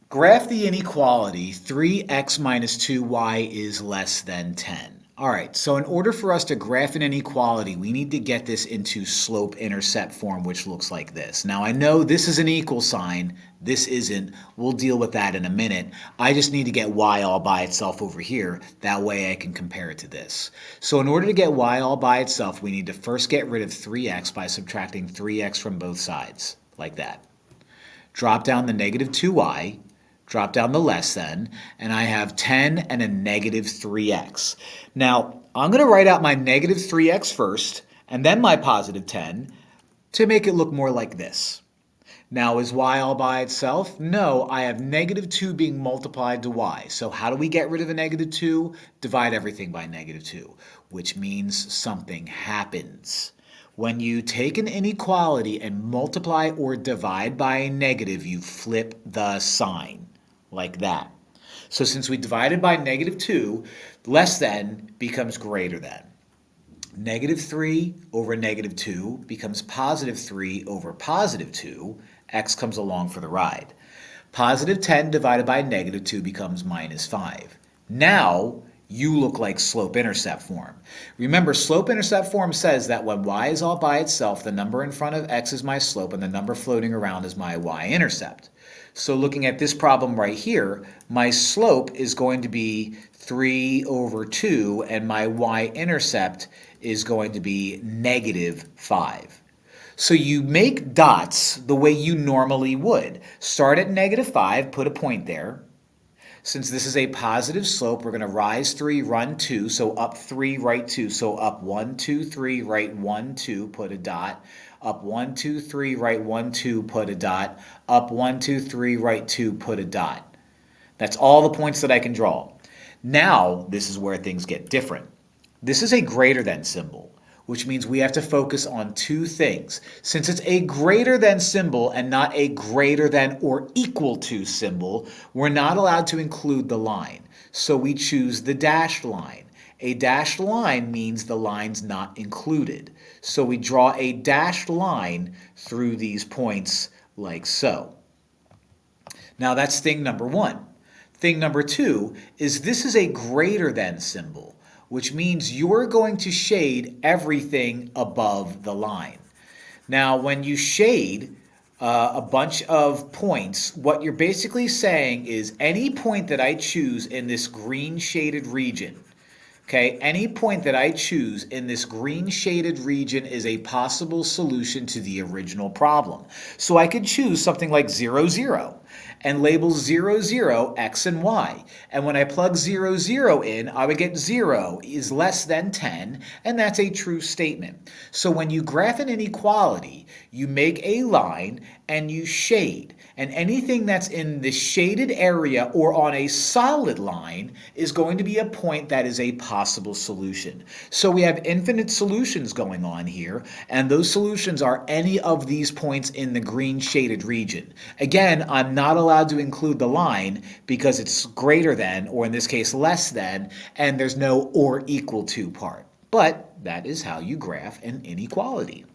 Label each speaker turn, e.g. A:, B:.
A: Graph the inequality 3x minus 2y is less than 10. All right, so in order for us to graph an inequality, we need to get this into slope-intercept form, which looks like this. Now, I know this is an equal sign. This isn't. We'll deal with that in a minute. I just need to get y all by itself over here. That way I can compare it to this. So in order to get y all by itself, we need to first get rid of 3x by subtracting 3x from both sides, like that. Drop down the negative 2y. Drop down the less than, and I have 10 and a negative 3x. Now, I'm going to write out my negative 3x first, and then my positive 10, to make it look more like this. Now, is y all by itself? No, I have negative 2 being multiplied to y. So how do we get rid of the negative 2? Divide everything by negative 2, which means something happens. When you take an inequality and multiply or divide by a negative, you flip the sign. Like that. So since we divided by negative 2, less than becomes greater than. Negative 3 over negative 2 becomes positive 3 over positive 2. X comes along for the ride. Positive 10 divided by negative 2 becomes minus 5. Now you look like slope-intercept form. Remember, slope-intercept form says that when y is all by itself, the number in front of x is my slope and the number floating around is my y-intercept. So looking at this problem right here, my slope is going to be 3 over 2 and my y-intercept is going to be negative 5. So you make dots the way you normally would. Start at negative 5, put a point there. Since this is a positive slope, we're going to rise 3, run 2, so up 3, right 2. So up 1, 2, 3, right 1, 2, put a dot. Up 1, 2, 3, right 1, 2, put a dot. Up 1, 2, 3, right 2, put a dot. That's all the points that I can draw. Now, this is where things get different. This is a greater than symbol, which means we have to focus on two things. Since it's a greater than symbol and not a greater than or equal to symbol, we're not allowed to include the line. So we choose the dashed line. A dashed line means the line's not included. So we draw a dashed line through these points like so. Now that's thing number one. Thing number two is this is a greater than symbol, which means you're going to shade everything above the line. Now, when you shade a bunch of points, what you're basically saying is any point that I choose in this green shaded region, okay, any point that I choose in this green shaded region is a possible solution to the original problem. So I could choose something like 0, 0 and label 0, 0, x and y. And when I plug 0, 0 in, I would get 0 is less than 10, and that's a true statement. So when you graph an inequality, you make a line and you shade. And anything that's in the shaded area or on a solid line is going to be a point that is a possible solution. So we have infinite solutions going on here, and those solutions are any of these points in the green shaded region. Again, I'm not allowed to include the line because it's greater than, or in this case less than, and there's no or equal to part. But that is how you graph an inequality.